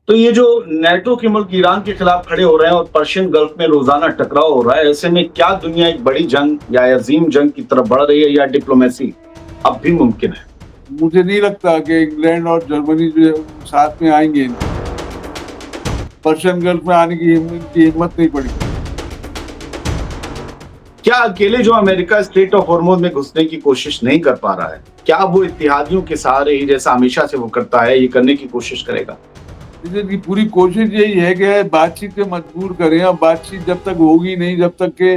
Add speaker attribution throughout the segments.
Speaker 1: तो ये जो नेटो के मुल्क ईरान के खिलाफ खड़े हो रहे हैं और पर्शियन गल्फ में रोजाना टकराव हो रहा है, ऐसे में क्या दुनिया एक बड़ी जंग या अजीम जंग की तरफ बढ़ रही है या डिप्लोमेसी अब भी मुमकिन है?
Speaker 2: मुझे नहीं लगता कि इंग्लैंड और जर्मनी जो है साथ में आएंगे। पर्शियन गल्फ में आने की हिम्मत नहीं पड़ी।
Speaker 1: क्या अकेले जो अमेरिका स्ट्रेट ऑफ हॉर्मोज में घुसने की कोशिश नहीं कर पा रहा है, क्या वो इत्तेहादियों के सहारे ही जैसा हमेशा से वो करता है ये करने की कोशिश करेगा?
Speaker 2: इसलिए पूरी कोशिश यही है कि बातचीत पे मजबूर करें, और बातचीत जब तक होगी नहीं, जब तक के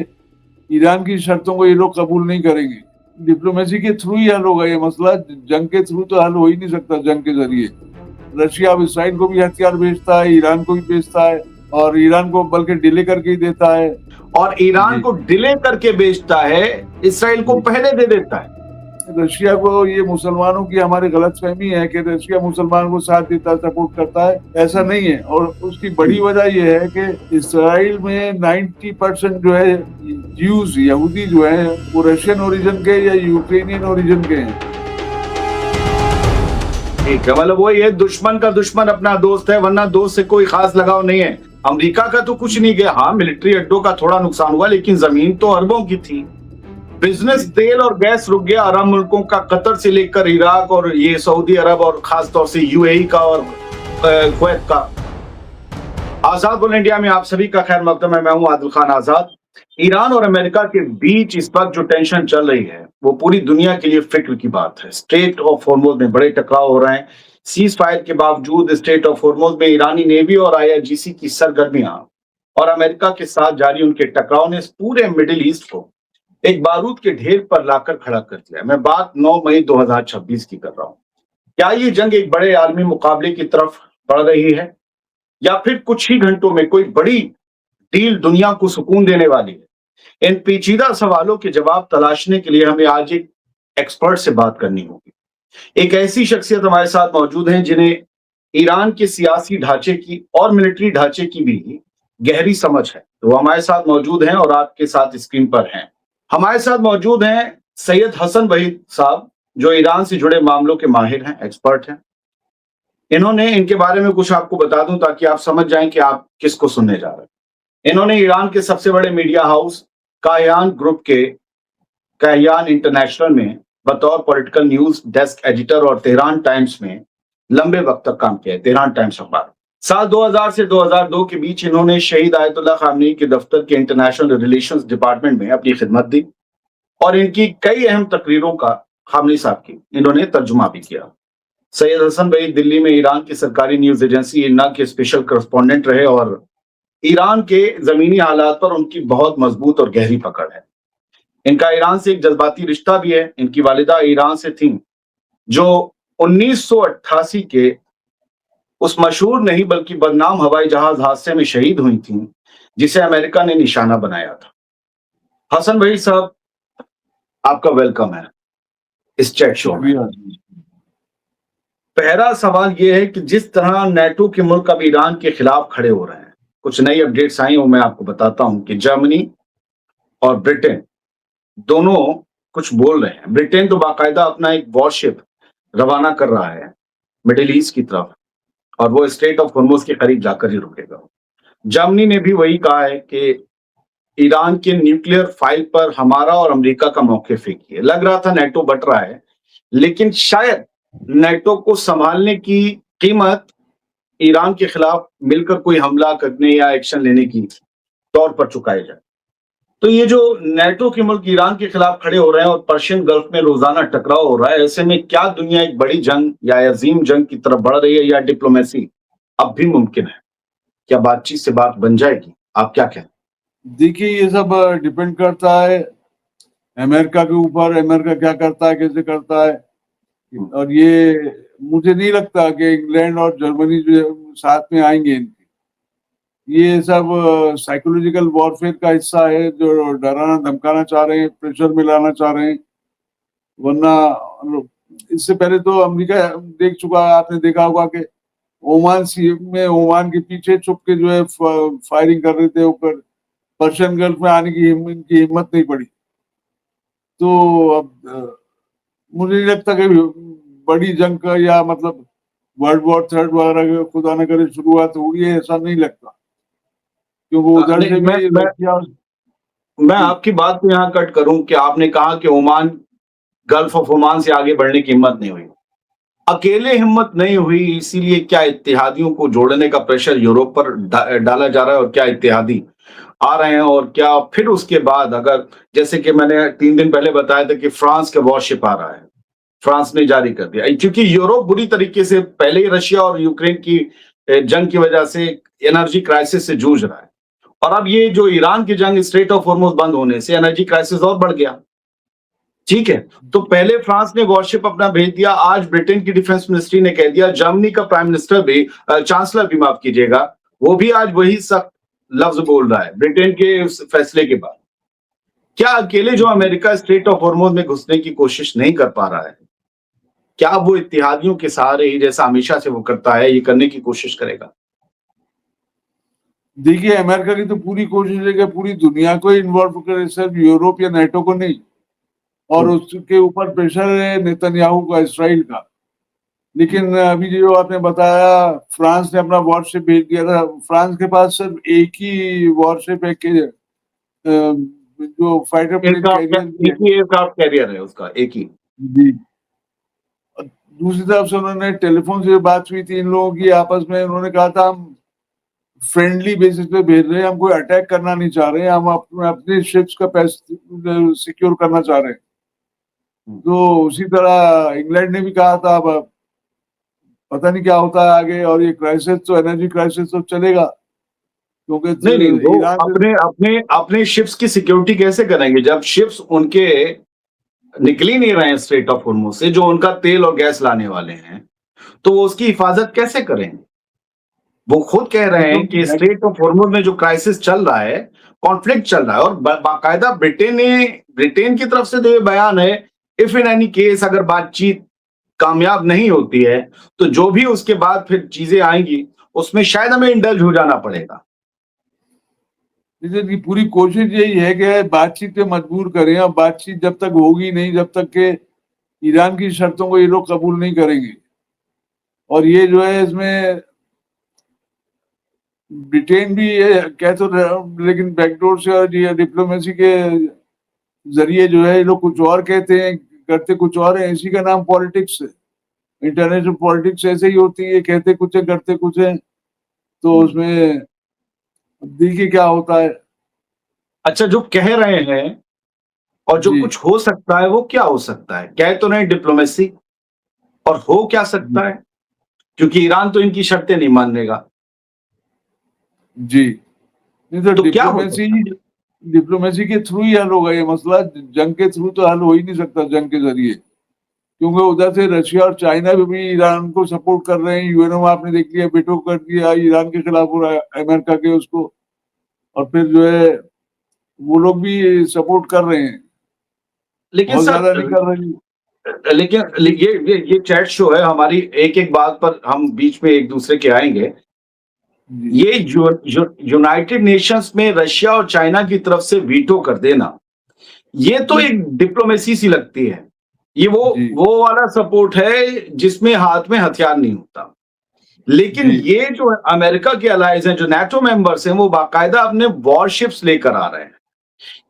Speaker 2: ईरान की शर्तों को ये लोग कबूल नहीं करेंगे। डिप्लोमेसी के थ्रू ही हल होगा ये मसला। जंग के थ्रू तो हल हो ही नहीं सकता। जंग के जरिए रशिया अब इसराइल को भी हथियार बेचता है, ईरान को भी बेचता है, और ईरान को बल्कि डिले करके ही देता है।
Speaker 1: और ईरान को डिले करके बेचता है, इसराइल को पहले दे देता है।
Speaker 2: रशिया को ये मुसलमानों की हमारी गलतफहमी है कि रशिया मुसलमान को साथ देता है, सपोर्ट करता है। ऐसा नहीं है। और उसकी बड़ी वजह यह है कि इसराइल में 90% जो है ज्यूज यहूदी जो है वो रशियन ओरिजिन के या यूक्रेनियन ओरिजिन के हैं।
Speaker 1: ठीक है, मतलब वो ये दुश्मन का दुश्मन अपना दोस्त है, वरना दोस्त से कोई खास लगाव नहीं है। अमेरिका का तो कुछ नहीं गया, हाँ मिलिट्री अड्डों का थोड़ा नुकसान हुआ, लेकिन जमीन तो अरबों की थी। बिजनेस तेल और गैस रुक गया अरब मुल्कों का, कतर से लेकर इराक और ये सऊदी अरब और खास तौर से यूएई का और कुवैत का। आजाद बोल इंडिया में आप सभी का खैर मकदम है। मैं हूं आदिल खान आजाद। ईरान और अमेरिका के बीच इस वक्त जो टेंशन चल रही है वो पूरी दुनिया के लिए फिक्र की बात है। स्ट्रेट ऑफ हॉर्मुज में बड़े टकराव हो रहे हैं। सीज फायर के बावजूद स्ट्रेट ऑफ हॉर्मुज में ईरानी नेवी और आईआरजीसी की सरगर्मियां और अमेरिका के साथ जारी उनके टकराव ने पूरे मिडिल ईस्ट को एक बारूद के ढेर पर लाकर खड़ा कर दिया। मैं बात 9 मई 2026 की कर रहा हूं। क्या ये जंग एक बड़े आलमी मुकाबले की तरफ बढ़ रही है या फिर कुछ ही घंटों में कोई बड़ी डील दुनिया को सुकून देने वाली है? इन पेचीदा सवालों के जवाब तलाशने के लिए हमें आज एक एक्सपर्ट से बात करनी होगी। एक ऐसी शख्सियत हमारे साथ मौजूद हैं जिन्हें ईरान के सियासी ढांचे की और मिलिट्री ढांचे की भी गहरी समझ है। तो वो हमारे साथ मौजूद हैं और आपके साथ स्क्रीन पर हैं। हमारे साथ मौजूद हैं सैयद हसन वहीद साहब, जो ईरान से जुड़े मामलों के माहिर हैं, एक्सपर्ट हैं। इनके बारे में कुछ आपको बता दूं ताकि आप समझ जाएं कि आप किसको सुनने जा रहे हैं। इन्होंने ईरान के सबसे बड़े मीडिया हाउस कायान ग्रुप के कायान इंटरनेशनल में बतौर पॉलिटिकल न्यूज डेस्क एडिटर और तेहरान टाइम्स में लंबे वक्त तक काम किया है। तेहरान टाइम्स अखबार साल 2000 से 2002 के बीच इन्होंने शहीद आयतुल्लाह खामनेई के दफ्तर के इंटरनेशनल रिलेशंस डिपार्टमेंट में अपनी खिदमत दी और इनकी कई अहम तकरीरों का खामनेई साहब की इन्होंने तर्जुमा भी किया। सैयद हसन वहीद दिल्ली में ईरान की सरकारी न्यूज एजेंसी इरना के स्पेशल करस्पॉन्डेंट रहे और ईरान के जमीनी हालात पर उनकी बहुत मजबूत और गहरी पकड़ है। इनका ईरान से एक जज्बाती रिश्ता भी है। इनकी वालिदा ईरान से थी जो 1988 के उस मशहूर नहीं बल्कि बदनाम हवाई जहाज हादसे में शहीद हुई थी जिसे अमेरिका ने निशाना बनाया था। हसन वहीद साहब, आपका वेलकम है इस चैट शो में। पहला सवाल यह है कि जिस तरह नेटो के मुल्क अब ईरान के खिलाफ खड़े हो रहे हैं, कुछ नई अपडेट्स आई, वो मैं आपको बताता हूं कि जर्मनी और ब्रिटेन दोनों कुछ बोल रहे हैं। ब्रिटेन तो बाकायदा अपना एक वॉरशिप रवाना कर रहा है मिडिल ईस्ट की तरफ और वो स्ट्रेट ऑफ हॉर्मुज के करीब जाकर ही रुकेगा। जर्मनी ने भी वही कहा है कि ईरान के न्यूक्लियर फाइल पर हमारा और अमेरिका का मौक़िफ़ एक ही है। लग रहा था नेटो बट रहा है, लेकिन शायद नेटो को संभालने की कीमत ईरान के खिलाफ मिलकर कोई हमला करने या एक्शन लेने की तौर पर चुकाई जाए। तो ये जो नेटो के मुल्क ईरान के खिलाफ खड़े हो रहे हैं और पर्शियन गल्फ में रोजाना टकराव हो रहा है, ऐसे में क्या दुनिया एक बड़ी जंग या अजीम जंग की तरफ बढ़ रही है या डिप्लोमेसी अब भी मुमकिन है? क्या बातचीत से बात बन जाएगी? आप क्या कहते हैं?
Speaker 2: देखिए, ये सब डिपेंड करता है अमेरिका के ऊपर। अमेरिका क्या करता है, कैसे करता है। और ये मुझे नहीं लगता कि इंग्लैंड और जर्मनी जो साथ में आएंगे। ये सब साइकोलॉजिकल वॉरफेयर का हिस्सा है, जो डराना धमकाना चाह रहे हैं, प्रेशर में लाना चाह रहे हैं। वरना इससे पहले तो अमेरिका देख चुका है, आपने देखा होगा कि ओमान सी में ओमान के पीछे छुप के जो है फायरिंग कर रहे थे ऊपर। पर्शियन गल्फ में आने की हिम्मत नहीं पड़ी। तो अब मुझे नहीं लगता कि बड़ी जंग का या मतलब वर्ल्ड वॉर थर्ड वगैरह खुदा न करे शुरुआत होगी, ऐसा नहीं लगता, क्योंकि उधर
Speaker 1: नहीं,
Speaker 2: से
Speaker 1: मैं
Speaker 2: भी
Speaker 1: मैं
Speaker 2: रशिया।
Speaker 1: मैं
Speaker 2: जी
Speaker 1: आपकी बात को यहाँ कट करूं कि आपने कहा कि ओमान, गल्फ ऑफ ओमान से आगे बढ़ने की हिम्मत नहीं हुई। अकेले हिम्मत नहीं हुई, इसीलिए क्या इत्तेहादियों को जोड़ने का प्रेशर यूरोप पर डाला जा रहा है, और क्या इत्तेहादी आ रहे हैं, और क्या फिर उसके बाद अगर, जैसे कि मैंने 3 दिन पहले बताया था कि फ्रांस का वॉरशिप आ रहा है, फ्रांस ने जारी कर दिया, क्योंकि यूरोप बुरी तरीके से पहले ही रशिया और यूक्रेन की जंग की वजह से एनर्जी क्राइसिस से जूझ रहा है, और अब ये जो ईरान की जंग, स्ट्रेट ऑफ हॉर्मुज बंद होने से एनर्जी क्राइसिस और बढ़ गया। ठीक है, तो पहले फ्रांस ने वॉरशिप अपना भेज दिया, आज ब्रिटेन की डिफेंस मिनिस्ट्री ने कह दिया, जर्मनी का प्राइम मिनिस्टर भी, चांसलर भी माफ कीजिएगा, वो भी आज वही सख्त लफ्ज बोल रहा है ब्रिटेन के उस फैसले के बाद। क्या अकेले जो अमेरिका स्ट्रेट ऑफ हॉर्मुज में घुसने की कोशिश नहीं कर पा रहा है, क्या वो इत्तेहादियों के सहारे ही, जैसा हमेशा से वो करता है, ये करने की कोशिश करेगा?
Speaker 2: देखिए, अमेरिका की तो पूरी कोशिश है कि पूरी दुनिया को इन्वॉल्व करे, सिर्फ यूरोप या नेटो को नहीं, और उसके ऊपर प्रेशर है नेतन्याहू का, इसराइल का। लेकिन अभी जो आपने बताया, फ्रांस ने अपना वॉरशिप भेज दिया था। फ्रांस के पास सिर्फ एक ही वॉरशिप है कि जो फाइटर प्लेन कैरियर भी
Speaker 1: एक
Speaker 2: है।
Speaker 1: ही एयरक्राफ्ट कैरियर है उसका, एक ही।
Speaker 2: जी। और दूसरी तरफ से उन्होंने टेलीफोन से बात हुई थी इन लोगों की आपस में, उन्होंने कहा था हम फ्रेंडली बेसिस पे भेज रहे हैं, हम कोई अटैक करना नहीं चाह रहे हैं, हम अपने शिप्स का सिक्योर करना चाह रहे हैं। तो उसी तरह इंग्लैंड ने भी कहा था, अब पता नहीं क्या होता है आगे, और ये क्राइसिस तो, एनर्जी क्राइसिस तो चलेगा, क्योंकि
Speaker 1: नहीं नहीं, वो
Speaker 2: ईरान से।
Speaker 1: अपने अपने अपने शिप्स की सिक्योरिटी कैसे करेंगे जब शिप्स उनके निकल ही नहीं रहे हैं स्ट्रेट ऑफ हॉर्मुज से, जो उनका तेल और गैस लाने वाले हैं, तो वो उसकी हिफाजत कैसे करेंगे? वो खुद कह रहे हैं कि
Speaker 2: क्योंकि
Speaker 1: स्ट्रेट ऑफ हॉर्मुज में जो क्राइसिस चल रहा है, कॉन्फ्लिक्ट चल रहा है, और बाकायदा ब्रिटेन की तरफ से तो ये बयान है, इफ इन एनी केस अगर बातचीत कामयाब नहीं होती है, तो जो भी उसके बाद फिर चीजें आएंगी, उसमें शायद हमें इंडल्ज हो जाना पड़ेगा।
Speaker 2: की पूरी कोशिश यही है कि बातचीत पे मजबूर करें, और बातचीत जब तक होगी नहीं, जब तक के ईरान की शर्तों को ये लोग कबूल नहीं करेंगे। और ये जो है, इसमें ब्रिटेन भी ये कह तो लेकिन बैकडोर से और ये डिप्लोमेसी के जरिए जो है, ये लोग कुछ और कहते हैं, करते कुछ और है। इसी का नाम पॉलिटिक्स है। इंटरनेशनल पॉलिटिक्स ऐसे ही होती है, कहते कुछ है, करते कुछ है। तो उसमें देखिए क्या होता है।
Speaker 1: अच्छा, जो कह रहे हैं और जो
Speaker 2: जी
Speaker 1: कुछ हो सकता है, वो क्या हो सकता है? कह तो नहीं डिप्लोमेसी, और हो क्या सकता है? क्योंकि ईरान तो इनकी शर्तें नहीं मानेगा,
Speaker 2: जी। नहीं तो
Speaker 1: तो क्या हो सकता है?
Speaker 2: डिप्लोमेसी के थ्रू ही हल होगा ये मसला। जंग के थ्रू तो हल हो ही नहीं सकता, जंग के जरिए, क्योंकि उधर से रशिया और चाइना भी ईरान को सपोर्ट कर रहे हैं। यूएनओ में आपने देख लिया, वेटो कर दिया ईरान के खिलाफ पूरा अमेरिका के उसको। और फिर जो है, वो लोग भी सपोर्ट कर रहे हैं,
Speaker 1: लेकिन
Speaker 2: बहुत ज्यादा
Speaker 1: सर,
Speaker 2: नहीं कर रहे हैं।
Speaker 1: लेकिन ये चैट शो है हमारी, एक एक बात पर हम बीच में एक दूसरे के आएंगे।
Speaker 2: जी
Speaker 1: ये यूनाइटेड नेशंस में रशिया और चाइना की तरफ से वीटो कर देना, ये तो एक डिप्लोमेसी सी लगती है। ये
Speaker 2: जी
Speaker 1: वो वाला सपोर्ट है जिसमें हाथ में हथियार नहीं होता। लेकिन
Speaker 2: जी
Speaker 1: ये जो अमेरिका के अलाइज हैं, जो नाटो मेंबर्स हैं, वो बाकायदा अपने वॉरशिप्स लेकर आ रहे हैं।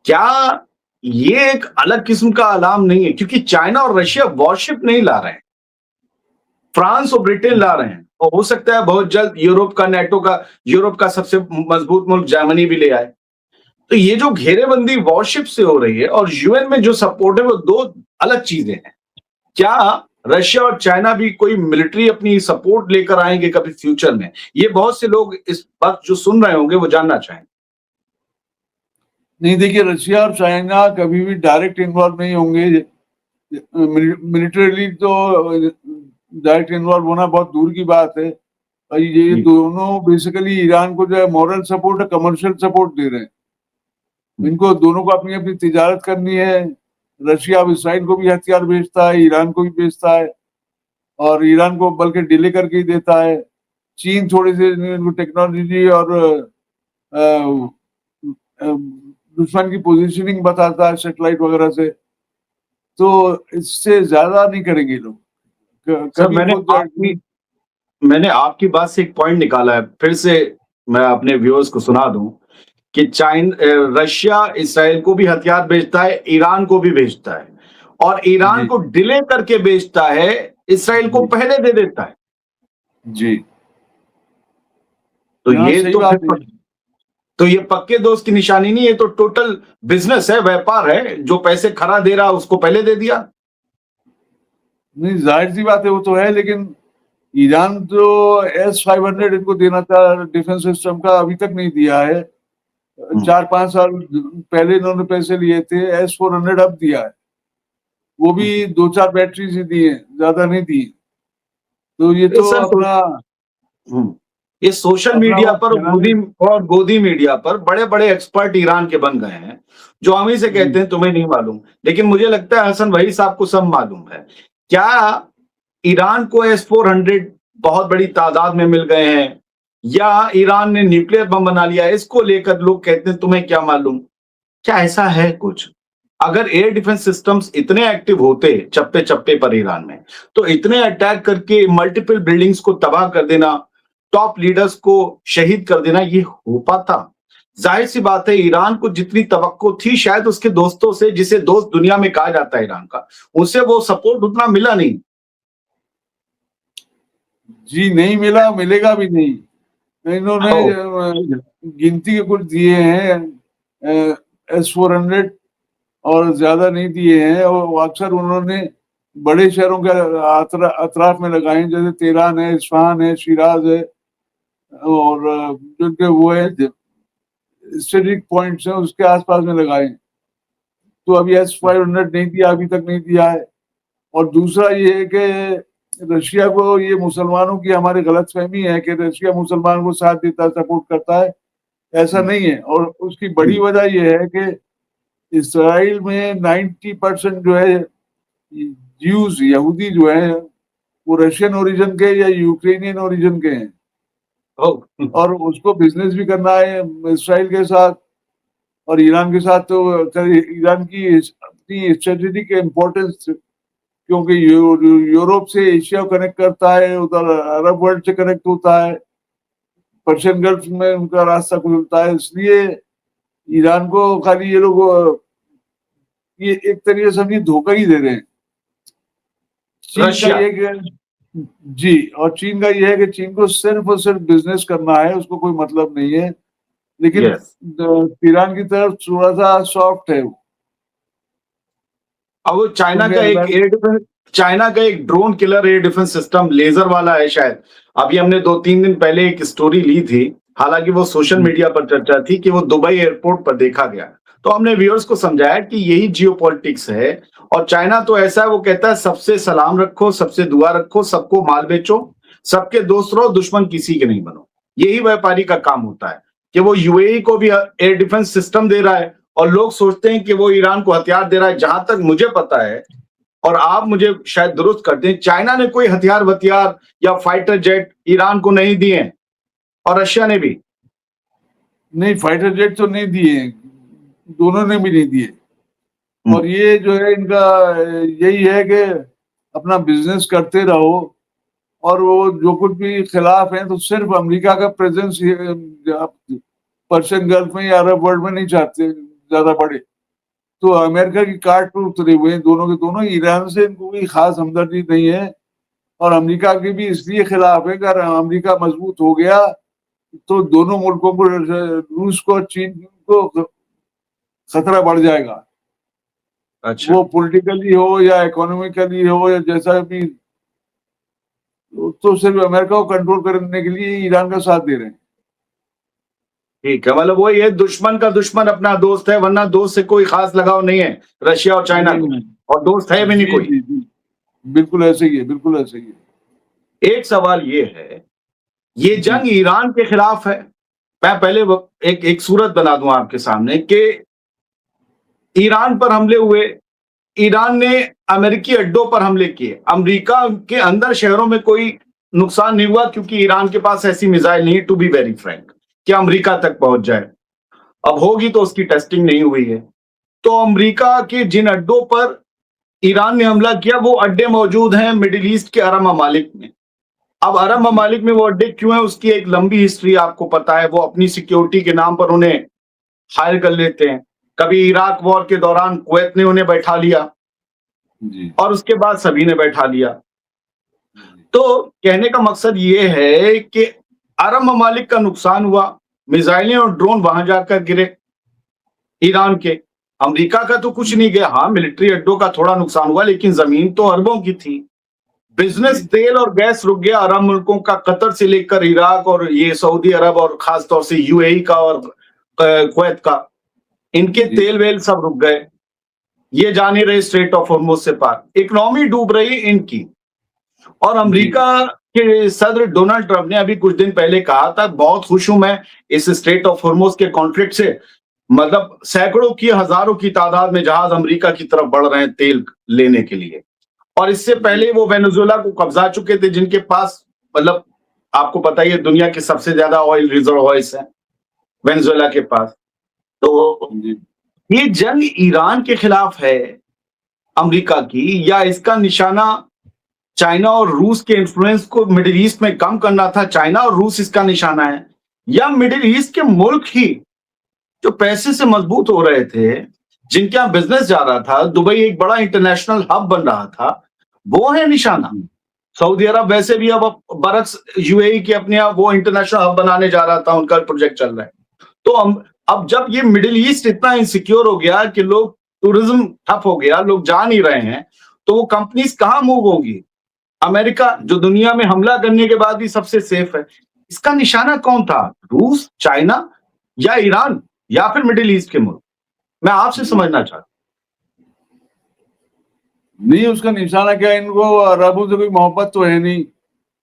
Speaker 1: क्या ये एक अलग किस्म का अलार्म नहीं है? क्योंकि चाइना और रशिया वॉरशिप नहीं ला रहे हैं, फ्रांस और ब्रिटेन ला रहे हैं, और हो सकता है बहुत जल्द यूरोप का सबसे मजबूत मुल्क जर्मनी भी ले आए। तो ये जो घेरेबंदी वॉरशिप से हो रही है और यूएन में जो सपोर्ट है, वो दो अलग चीजें हैं। क्या रशिया और चाइना भी कोई मिलिट्री अपनी सपोर्ट लेकर आएंगे कभी फ्यूचर में? ये बहुत से लोग इस वक्त जो सुन रहे होंगे वो जानना चाहेंगे।
Speaker 2: नहीं, देखिए, रशिया और चाइना कभी भी डायरेक्ट इन्वॉल्व नहीं होंगे। मिलिटरीली तो डायरेक्ट इन्वॉल्व होना बहुत दूर की बात है। और ये दोनों बेसिकली ईरान को जो है मॉरल सपोर्ट, कमर्शियल सपोर्ट दे रहे हैं। इनको दोनों को अपनी अपनी तिजारत करनी है। रशिया अब इसराइल को भी हथियार बेचता है, ईरान को भी बेचता है, और ईरान को बल्कि डिले करके ही देता है। चीन थोड़ी सी टेक्नोलॉजी और दुश्मन की पोजीशनिंग बताता है सैटेलाइट वगैरह से। तो इससे ज्यादा नहीं करेंगे लोग
Speaker 1: सर,
Speaker 2: कभी खुद।
Speaker 1: मैंने आपकी बात से एक पॉइंट निकाला है, फिर से मैं अपने व्यूअर्स को सुना दूं कि रशिया इसराइल को भी हथियार भेजता है, ईरान को भी भेजता है, और ईरान
Speaker 2: जी
Speaker 1: को डिले करके भेजता है, इसराइल को
Speaker 2: जी
Speaker 1: पहले दे देता है।
Speaker 2: जी।
Speaker 1: तो
Speaker 2: यहाँ
Speaker 1: ये
Speaker 2: सही
Speaker 1: तो
Speaker 2: बात है।
Speaker 1: फिर तो ये पक्के दोस्त की निशानी नहीं, ये तो टोटल बिजनेस है, व्यापार है। जो पैसे खरा दे रहा उसको पहले दे दिया।
Speaker 2: नहीं, जाहिर सी बात है, वो तो है, लेकिन ईरान जो S-500 इनको देना था डिफेंस सिस्टम का, अभी तक नहीं दिया है। 4-5 साल पहले इन्होंने पैसे लिए थे, S-400 अब दिया है। वो भी 2-4 बैटरीज ही दी है, ज्यादा नहीं दी। तो ये
Speaker 1: ये
Speaker 2: तो
Speaker 1: सर
Speaker 2: अपना
Speaker 1: ये सोशल
Speaker 2: अपना
Speaker 1: मीडिया
Speaker 2: वो
Speaker 1: पर
Speaker 2: फैलाने।
Speaker 1: और गोदी मीडिया पर बड़े बड़े एक्सपर्ट ईरान के बन गए हैं, जो हम ही से
Speaker 2: जी
Speaker 1: कहते हैं तुम्हें नहीं मालूम, लेकिन मुझे लगता है हसन वही साहब को सब मालूम है। क्या ईरान को S-400 बहुत बड़ी तादाद में मिल गए हैं, या ईरान ने न्यूक्लियर बम बना लिया है, इसको लेकर लोग कहते हैं तुम्हें क्या मालूम? क्या ऐसा है कुछ? अगर एयर डिफेंस सिस्टम्स इतने एक्टिव होते चप्पे चप्पे पर ईरान में, तो इतने अटैक करके मल्टीपल बिल्डिंग्स को तबाह कर देना, टॉप लीडर्स को शहीद कर देना, ये हो पाता? जाहिर सी बात है, ईरान को जितनी तवक्को थी शायद उसके दोस्तों से, जिसे दोस्त दुनिया में कहा जाता है ईरान का, उनसे वो सपोर्ट उतना मिला नहीं।
Speaker 2: जी, नहीं मिला, मिलेगा भी नहीं। इन्होंने
Speaker 1: ओ,
Speaker 2: गिनती के कुछ दिए हैं S-400, और ज्यादा नहीं दिए हैं, और अक्सर उन्होंने बड़े शहरों के अतराफ में लगाए हैं, जैसे तेहरान है, इस्फहान है, शिराज है, और जो इनके वो है स्ट्रेटेजिक पॉइंट्स हैं उसके आसपास में लगाए हैं। तो अभी S-500 नहीं दिया, अभी तक नहीं दिया है। और दूसरा ये है कि रशिया को, ये मुसलमानों की हमारी गलतफहमी है कि रशिया मुसलमान को साथ देता है, सपोर्ट करता है। ऐसा नहीं है, और उसकी बड़ी वजह यह है कि इसराइल में 90% जो है ज्यूज, यहूदी जो है, वो रशियन ओरिजिन के या यूक्रेनियन ओरिजिन के हैं,
Speaker 1: ओ,
Speaker 2: और उसको बिजनेस भी करना है इसराइल के साथ और ईरान के साथ। तो ईरान की अपनी स्ट्रेटेजिक इम्पोर्टेंस, क्योंकि यूरोप से एशिया कनेक्ट करता है, उधर अरब वर्ल्ड से कनेक्ट होता है, पर्शियन गल्फ में उनका रास्ता खुलता है, इसलिए ईरान को खाली ये लोग ये एक तरीके से समझिए धोखा ही दे रहे हैं। चीन का
Speaker 1: रशिया।
Speaker 2: ये जी, और चीन का ये है कि चीन को सिर्फ और सिर्फ बिजनेस करना है, उसको कोई मतलब नहीं है। लेकिन
Speaker 1: यस।
Speaker 2: ईरान की तरफ थोड़ा सा सॉफ्ट है वो,
Speaker 1: अब वो
Speaker 2: क्योंकि अगर
Speaker 1: चाइना का एक drone killer air defence system laser वाला है शायद। अभी हमने 2-3 दिन पहले एक स्टोरी ली थी, हालांकि वो सोशल मीडिया पर चर्चा थी, कि वो दुबई एयरपोर्ट पर देखा गया। तो हमने व्यूअर्स को समझाया कि यही जियोपॉलिटिक्स है। और चाइना तो ऐसा है, वो कहता है सबसे सलाम रखो, सबसे दुआ रखो, सबको माल बेचो, सबके दोस्त रहो, दुश्मन किसी के नहीं बनो। यही व्यापारी का काम होता है, कि वो यूएई को भी एयर डिफेंस सिस्टम दे रहा है, और लोग सोचते हैं कि वो ईरान को हथियार दे रहा है। जहां तक मुझे पता है, और आप मुझे शायद दुरुस्त कर दें, चाइना ने कोई हथियार या फाइटर जेट ईरान को नहीं दिए हैं, और रशिया ने भी
Speaker 2: नहीं, फाइटर जेट तो नहीं दिए, दोनों ने भी नहीं दिए। और ये जो है इनका यही है कि अपना बिजनेस करते रहो, और वो जो कुछ भी खिलाफ है तो सिर्फ अमेरिका का प्रेजेंस पर्शियन गल्फ में या अरब वर्ल्ड में नहीं चाहते ज्यादा बढ़े। तो अमेरिका की काट पर उतरे हुए हैं दोनों के दोनों। ईरान से इनको कोई खास हमदर्दी नहीं है, और अमेरिका के भी इसलिए खिलाफ है कि अगर अमेरिका मजबूत हो गया तो दोनों मुल्कों को, रूस को और चीन को, खतरा बढ़ जाएगा।
Speaker 1: अच्छा।
Speaker 2: वो पॉलिटिकली हो या इकोनॉमिकली हो या जैसा भी, तो सिर्फ अमेरिका को कंट्रोल करने के लिए ईरान का साथ दे रहे हैं।
Speaker 1: ठीक है, मतलब वही है, दुश्मन का दुश्मन अपना दोस्त है, वरना दोस्त से कोई खास लगाव नहीं है रशिया और चाइना
Speaker 2: नहीं
Speaker 1: को,
Speaker 2: नहीं,
Speaker 1: और दोस्त है भी नहीं
Speaker 2: जी
Speaker 1: कोई।
Speaker 2: जी जी, बिल्कुल ऐसे ही है, बिल्कुल ऐसे ही है।
Speaker 1: एक सवाल ये है, ये
Speaker 2: जी
Speaker 1: जंग ईरान के खिलाफ है। मैं पहले एक एक सूरत बना दूं आपके सामने, कि ईरान पर हमले हुए, ईरान ने अमेरिकी अड्डों पर हमले किए, अमेरिका के अंदर शहरों में कोई नुकसान नहीं हुआ, क्योंकि ईरान के पास ऐसी मिसाइल नहीं, टू बी वेरी फ्रैंक, कि अमेरिका तक पहुंच जाए। अब होगी तो उसकी टेस्टिंग नहीं हुई है। तो अमेरिका के जिन अड्डों पर ईरान ने हमला किया, वो अड्डे मौजूद हैं मिडिल ईस्ट के अरब ममालिक में। अब अरब ममालिक में वो अड्डे क्यों है, उसकी एक लंबी हिस्ट्री आपको पता है। वो अपनी सिक्योरिटी के नाम पर उन्हें हायर कर लेते हैं। कभी इराक वॉर के दौरान कुवैत ने उन्हें बैठा लिया
Speaker 2: जी
Speaker 1: और उसके बाद सभी ने बैठा लिया। तो कहने का मकसद ये है कि अरब ममालिक का नुकसान हुआ, मिसाइलें और ड्रोन वहां जाकर गिरे ईरान के। अमेरिका का तो कुछ नहीं गया, हाँ मिलिट्री अड्डों का थोड़ा नुकसान हुआ, लेकिन जमीन तो अरबों की थी। बिजनेस तेल और गैस रुक गया अरब मुल्कों का, कतर से लेकर इराक और ये सऊदी अरब और खास तौर से यूएई का और कुवैत का, इनके
Speaker 2: जी
Speaker 1: तेल वेल सब रुक गए। ये जा नहीं रहे स्ट्रेट ऑफ हॉर्मुज से पार, इकोनॉमी डूब रही इनकी। और
Speaker 2: जी
Speaker 1: अमेरिका के सदर डोनाल्ड ट्रंप ने अभी कुछ दिन पहले कहा था, बहुत खुश हूं मैं इस स्ट्रेट ऑफ हॉर्मुज के कॉन्फ्लिक्ट से, मतलब सैकड़ों की हजारों की तादाद में जहाज अमेरिका की तरफ बढ़ रहे हैं तेल लेने के लिए। और इससे पहले वो वेनेजुएला को कब्जा चुके थे, जिनके पास मतलब आपको पता ही है दुनिया के सबसे ज्यादा ऑयल रिजर्वॉयर्स हैं वेनेजुएला के पास। तो
Speaker 2: जी
Speaker 1: ये जंग ईरान के खिलाफ है अमेरिका की, या इसका निशाना चाइना और रूस के इन्फ्लुएंस को मिडिल ईस्ट में कम करना था, चाइना और रूस इसका निशाना है, या मिडिल ईस्ट के मुल्क ही जो पैसे से मजबूत हो रहे थे, जिनके यहां बिजनेस जा रहा था, दुबई एक बड़ा इंटरनेशनल हब बन रहा था, वो है निशाना। सऊदी अरब वैसे भी अब बरक्स यूएई के अपने आप वो इंटरनेशनल हब बनाने जा रहा था, उनका प्रोजेक्ट चल रहा है। तो अब जब ये मिडिल ईस्ट इतना इनसिक्योर हो गया कि लोग, टूरिज्म ठप हो गया, लोग जा नहीं रहे हैं, तो वो कंपनीज कहां मूव होंगी? अमेरिका जो दुनिया में हमला करने के बाद भी सबसे सेफ है, इसका निशाना कौन था? रूस, चाइना या ईरान या फिर मिडिल ईस्ट के मुल्क? मैं आपसे समझना चाहता
Speaker 2: नहीं, उसका निशाना क्या है? इनको अरबों से कोई मोहब्बत तो है नहीं।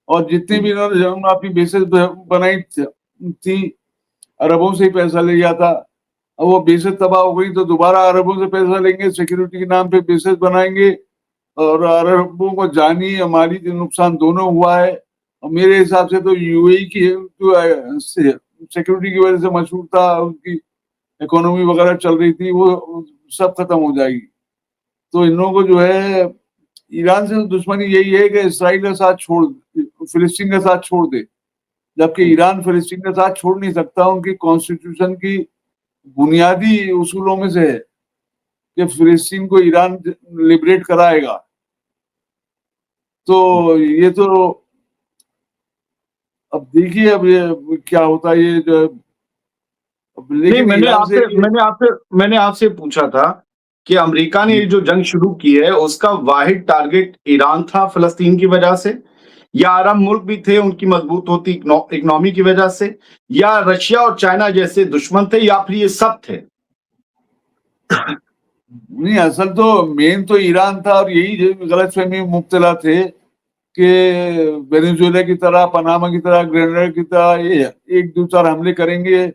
Speaker 2: और जितनी भी इन्होंने अपनी बेसेस बनाई थी, अरबों से ही पैसा ले गया था। अब वो बेसेस तबाह हो गई तो दोबारा अरबों से पैसा लेंगे, सिक्योरिटी के नाम पे बेसेस बनाएंगे, और अरबों को जानी हमारी नुकसान दोनों हुआ है। और मेरे हिसाब से तो यूएई की जो सिक्योरिटी की वजह से मशहूर था, उनकी इकोनॉमी वगैरह चल रही थी, वो सब खत्म हो जाएगी। तो इन लोगों को जो है ईरान से तो दुश्मनी यही है कि इसराइल का साथ छोड़, फिलिस्तीन का साथ छोड़ दे, जबकि ईरान फिलिस्तीन का साथ छोड़ नहीं सकता। उनकी कॉन्स्टिट्यूशन की बुनियादी उसूलों में से है कि फिलिस्तीन को ईरान लिबरेट कराएगा। तो ये तो अब देखिए अब ये क्या होता है, ये जो
Speaker 1: नहीं,
Speaker 2: लेकिन ईरान से
Speaker 1: मैंने आपसे पूछा था कि अमेरिका ने ये जो जंग शुरू की है उसका वाहिद टारगेट ईरान था फलस्तीन की वजह से, या अरब मुल्क भी थे उनकी मजबूत होती इकोनॉमी की वजह से, या रशिया और चाइना जैसे दुश्मन थे, या फिर ये सब थे?
Speaker 2: नहीं, असल तो मेन तो ईरान था, और यही गलतफहमी में मुब्तला थे कि वेनेजुएला की तरह, पनामा की तरह, ग्रेनेडा की तरह ये एक दो चार हमले करेंगे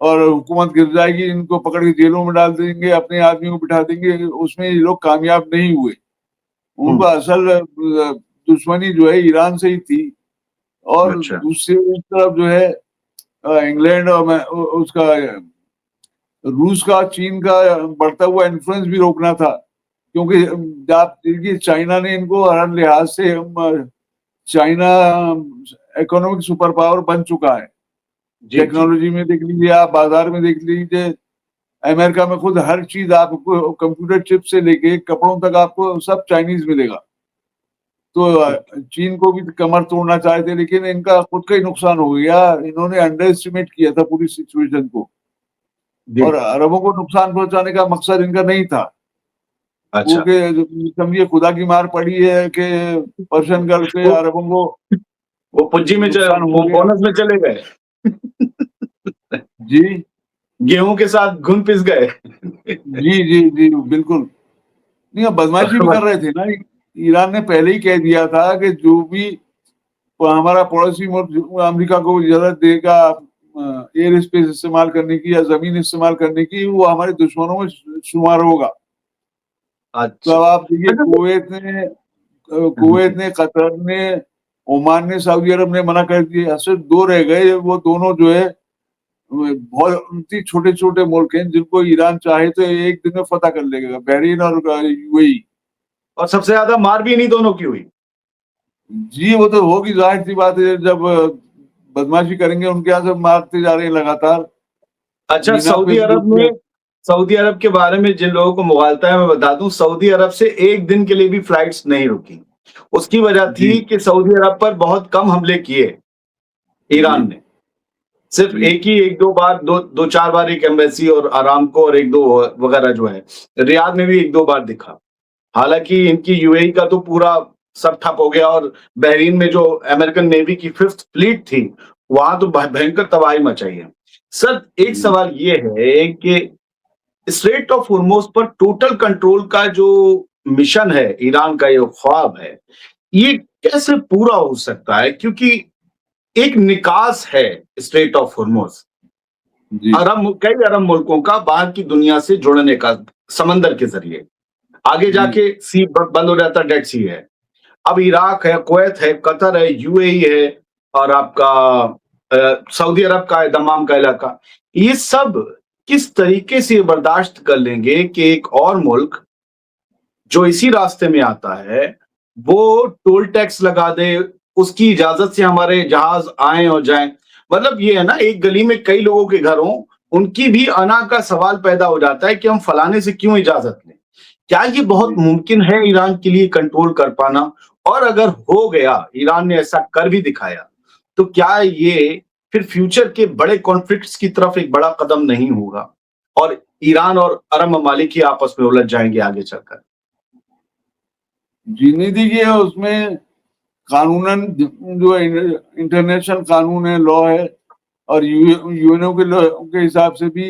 Speaker 2: और हुकूमत गिर जाएगी, इनको पकड़ के जेलों में डाल देंगे, अपने आदमी को बिठा देंगे। उसमें ये लोग कामयाब नहीं हुए। उनको असल दुश्मनी जो है ईरान से ही थी। और
Speaker 1: अच्छा।
Speaker 2: दूसरी तरफ जो है इंग्लैंड और उसका रूस का, चीन का बढ़ता हुआ इन्फ्लुएंस भी रोकना था, क्योंकि आप देखिए चाइना ने इनको हर लिहाज से, चाइना इकोनॉमिक सुपर पावर बन चुका है। टेक्नोलॉजी में देख लीजिए, आप बाजार में देख लीजिए, अमेरिका में खुद हर चीज आपको, कंप्यूटर चिप से लेके कपड़ों तक आपको सब चाइनीज मिलेगा। तो चीन को भी कमर तोड़ना चाहे थे, लेकिन इनका खुद का ही नुकसान हो गया। इन्होंने अंडर एस्टिमेट किया था पूरी सिचुएशन को, और अरबों को नुकसान पहुंचाने का मकसद इनका नहीं था।
Speaker 1: अच्छा।
Speaker 2: समझिए खुदा की मार पड़ी है कि पर्शियन गल्फ के अरबों को
Speaker 1: वो पुंजी में बोनस में चले गए।
Speaker 2: जी,
Speaker 1: गेहूं के साथ घुन पिस गए।
Speaker 2: जी जी जी बिल्कुल। नहीं, बदमाशी भी कर रहे थे ना। ईरान ने पहले ही कह दिया था कि जो भी हमारा पड़ोसी मुल्क अमेरिका को इजाजत देगा एयर स्पेस इस्तेमाल करने की या जमीन इस्तेमाल करने की, वो हमारे दुश्मनों में शुमार होगा। तो अब आप देखिए, कुवैत ने, कतर ने, ओमान ने, सऊदी अरब ने मना कर दिए। सिर्फ दो रह गए, वो दोनों जो है बहुत छोटे छोटे मुल्क हैं जिनको ईरान चाहे तो एक दिन में फतह कर लेगा, बहरीन और यूएई।
Speaker 1: और सबसे ज्यादा मार भी इन्हीं दोनों की हुई।
Speaker 2: जी वो तो होगी, जाहिर सी बात है, जब बदमाशी करेंगे उनके यहाँ से मारते जा रहे हैं लगातार।
Speaker 1: अच्छा,
Speaker 2: मीना पे
Speaker 1: सऊदी अरब के बारे में जिन लोगों को मुगालता है, मैं बता दूं, सऊदी अरब से एक दिन के लिए भी फ्लाइट्स नहीं रुकी। उसकी वजह
Speaker 2: जी
Speaker 1: थी कि सऊदी अरब पर बहुत कम हमले किए
Speaker 2: जी
Speaker 1: ईरान ने। सिर्फ
Speaker 2: जी
Speaker 1: एक दो बार, दो चार बार एक एम्बेसी और आरामको और एक दो वगैरह जो है, रियाद में भी एक दो बार दिखा। हालांकि इनकी यूएई का तो पूरा सब ठप हो गया, और बहरीन में जो अमेरिकन नेवी की फिफ्थ फ्लीट थी, वहां तो भयंकर तबाही मचाई है। सर, एक
Speaker 2: जी
Speaker 1: सवाल ये है कि स्ट्रेट ऑफ होर्मुज पर टोटल कंट्रोल का जो मिशन है, ईरान का ये ख्वाब है, ये कैसे पूरा हो सकता है? क्योंकि एक निकास है स्ट्रेट ऑफ होर्मुज,
Speaker 2: जी
Speaker 1: कई अरब मुल्कों का बाहर की दुनिया से जुड़ने का, समंदर के जरिए। आगे
Speaker 2: जी
Speaker 1: जाके सी बंद हो जाता, डेड सी है। अब इराक है, कुवैत है, कतर है, यूएई है, और आपका सऊदी अरब का है, दमाम का इलाका। ये सब किस तरीके से बर्दाश्त कर लेंगे कि एक और मुल्क जो इसी रास्ते में आता है, वो टोल टैक्स लगा दे, उसकी इजाजत से हमारे जहाज आए और जाएं। मतलब ये है ना, एक गली में कई लोगों के घर हों, उनकी भी अना का सवाल पैदा हो जाता है कि हम फलाने से क्यों इजाजत लें। क्या ये बहुत
Speaker 2: जी
Speaker 1: मुमकिन है ईरान के लिए कंट्रोल कर पाना? और अगर हो गया, ईरान ने ऐसा कर भी दिखाया, तो क्या ये फिर फ्यूचर के बड़े कॉन्फ्लिक्ट्स की तरफ एक बड़ा कदम नहीं होगा, और ईरान और अरब ममालिक ही आपस में उलझ जाएंगे आगे चलकर?
Speaker 2: जी नहीं, देखिए उसमें कानूनन जो इंटरनेशनल कानून है, लॉ है, और यूएनओ के लॉ के हिसाब से भी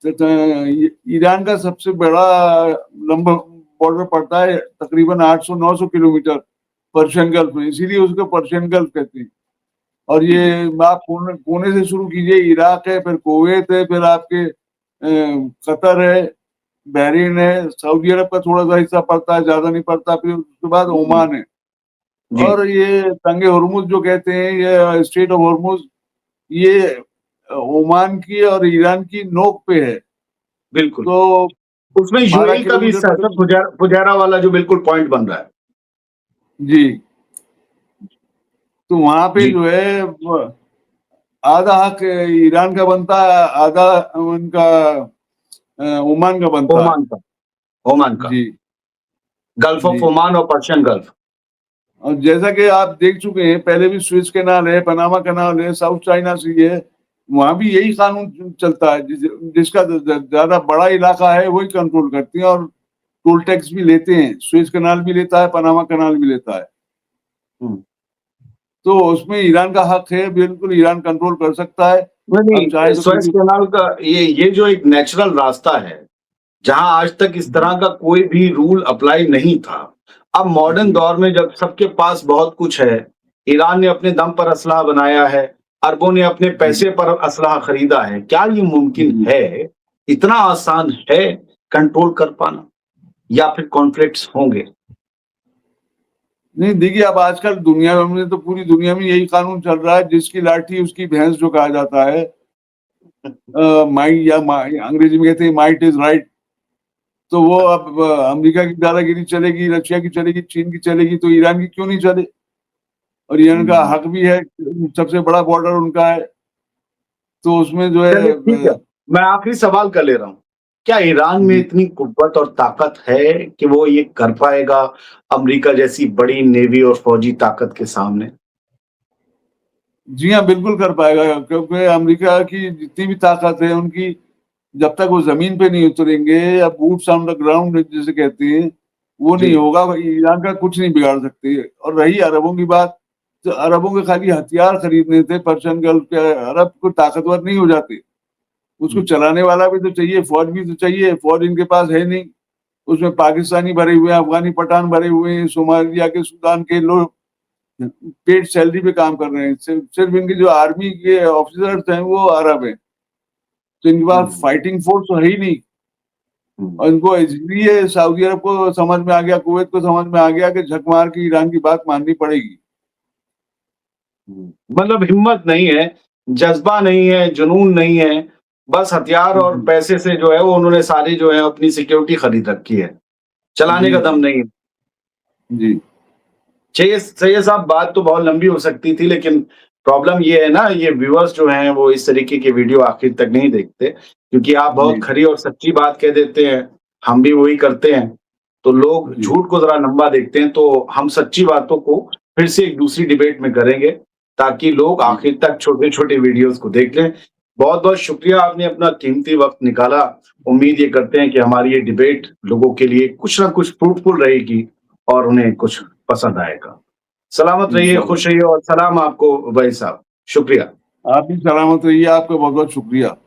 Speaker 2: ईरान का सबसे बड़ा लंबा बॉर्डर पड़ता है, तकरीबन 800-900 किलोमीटर पर्शियन गल्फ में, इसीलिए उसको पर्शियन गल्फ कहते हैं। और ये आप कोने से शुरू कीजिए, इराक है, फिर कुवैत है, फिर आपके कतर है, बहरीन है, सऊदी अरब का थोड़ा सा हिस्सा पड़ता है, ज्यादा नहीं पड़ता, फिर उसके बाद ओमान है।
Speaker 1: जी,
Speaker 2: और ये तंगे हुर्मुज जो कहते हैं, ये स्ट्रेट ऑफ हुर्मुज, ये ओमान की और ईरान की नोक पे है।
Speaker 1: बिल्कुल।
Speaker 2: तो
Speaker 1: उसमें
Speaker 2: 12
Speaker 1: यूएई का भी
Speaker 2: किलोमीटर
Speaker 1: हिस्सा है सर,
Speaker 2: करीब।
Speaker 1: फुजैरा वाला जो बिल्कुल पॉइंट बन रहा है।
Speaker 2: जी, तो वहां पे
Speaker 1: जी,
Speaker 2: जो है आधा हक ईरान का बनता है, आधा उनका ओमान का बनता है।
Speaker 1: ओमान का, ओमान का,
Speaker 2: जी
Speaker 1: गल्फ
Speaker 2: जी।
Speaker 1: ऑफ ओमान और पर्शियन गल्फ।
Speaker 2: और जैसा कि आप देख चुके हैं, पहले भी स्विस कैनाल है, पनामा कैनाल है, साउथ चाइना सी है, वहां भी यही कानून चलता है। जिसका ज्यादा बड़ा इलाका है वही कंट्रोल करती है, और टोल टैक्स भी लेते हैं। स्विस कैनाल भी लेता है, पनामा कैनाल भी लेता है।
Speaker 1: हम्म।
Speaker 2: तो उसमें ईरान का हक है, बिल्कुल ईरान कंट्रोल कर सकता है। अब
Speaker 1: नहीं,
Speaker 2: चाहे तो
Speaker 1: सुएज
Speaker 2: किसी।
Speaker 1: कैनाल का ये जो एक नेचुरल रास्ता है, जहां आज तक इस तरह का कोई भी रूल अप्लाई नहीं था, अब मॉडर्न
Speaker 2: जी
Speaker 1: दौर में जब सबके पास बहुत कुछ है, ईरान ने अपने दम पर असलहा बनाया है, अरबों ने अपने
Speaker 2: जी
Speaker 1: पैसे पर असलहा खरीदा है, क्या ये मुमकिन
Speaker 2: जी।
Speaker 1: है? इतना आसान है कंट्रोल कर पाना, या फिर कॉन्फ्लिक्ट्स होंगे?
Speaker 2: नहीं, देखिए अब आजकल दुनिया में तो पूरी दुनिया में यही कानून चल रहा है, जिसकी लाठी उसकी भैंस जो कहा जाता है। अंग्रेजी में कहते हैं माइट इज राइट। तो वो अब अमेरिका की दादागिरी चलेगी, रशिया की चलेगी, चीन की चलेगी, तो ईरान की क्यों नहीं चले? और ईरान का
Speaker 1: हम्म।
Speaker 2: हक भी है, सबसे बड़ा बॉर्डर उनका है। तो उसमें जो है
Speaker 1: चलिए ठीक है, मैं आखिरी सवाल कर ले रहा हूँ। क्या ईरान में
Speaker 2: जी
Speaker 1: इतनी कुव्वत और ताकत है कि वो ये कर पाएगा अमेरिका जैसी बड़ी नेवी और फौजी ताकत के सामने?
Speaker 2: जी हाँ, बिल्कुल कर पाएगा, क्योंकि अमेरिका की जितनी भी ताकत है उनकी, जब तक वो जमीन पे नहीं उतरेंगे, या बूट्स ऑन द ग्राउंड जिसे कहते हैं, वो
Speaker 1: जी।
Speaker 2: नहीं होगा। ईरान का कुछ नहीं बिगाड़ सकते। और रही अरबों की बात, तो अरबों के खाली हथियार खरीदने थे पर्शियन गल्फ के। अरब को ताकतवर नहीं हो जाते, उसको
Speaker 1: हम्म,
Speaker 2: चलाने वाला भी तो चाहिए, फौज भी तो चाहिए। फौज इनके पास है नहीं। उसमें पाकिस्तानी भरे हुए हैं, अफगानी पठान भरे हुए हैं, सोमालिया के, सूडान के लोग पेड सैलरी पे काम कर रहे हैं। सिर्फ इनके जो आर्मी के ऑफिसर्स हैं वो अरब हैं। तो इनके पास
Speaker 1: हम्म,
Speaker 2: फाइटिंग फोर्स तो है ही नहीं।
Speaker 1: हम्म,
Speaker 2: और इनको इसलिए सऊदी अरब को समझ में आ गया, कुवैत को समझ में आ गया कि झक मार के ईरान की बात माननी पड़ेगी।
Speaker 1: मतलब हिम्मत नहीं है, जज्बा नहीं है, जुनून नहीं है, बस हथियार और
Speaker 2: जी
Speaker 1: पैसे से जो है वो उन्होंने सारी जो है अपनी सिक्योरिटी खरीद रखी है, चलाने
Speaker 2: जी
Speaker 1: का दम
Speaker 2: जी
Speaker 1: नहीं है।
Speaker 2: जी।
Speaker 1: चाहिए साहब, बात तो बहुत लंबी हो सकती थी, लेकिन प्रॉब्लम ये है ना, ये व्यूअर्स जो हैं वो इस तरीके के वीडियो आखिर तक नहीं देखते, क्योंकि आप बहुत
Speaker 2: जी
Speaker 1: खरी और सच्ची बात कह देते हैं, हम भी वही करते हैं। तो लोग
Speaker 2: जी
Speaker 1: झूठ को जरा लंबा देखते हैं, तो हम सच्ची बातों को फिर से एक दूसरी डिबेट में करेंगे, ताकि लोग
Speaker 2: जी
Speaker 1: आखिर तक छोटे-छोटे वीडियोस को देख लें। बहुत-बहुत शुक्रिया, आपने अपना कीमती वक़्त निकाला। उम्मीद ये करते हैं कि हमारी ये डिबेट लोगों के लिए कुछ ना कुछ फ्रूटफुल रहेगी और उन्हें कुछ पसंद आएगा। सलामत रहिए,
Speaker 2: इंशाल्लाह।
Speaker 1: खुश रहिए और सलाम आपको भाई साहब। शुक्रिया।
Speaker 2: आप भी सलामत रहिए, आपका बहुत बहुत शुक्रिया।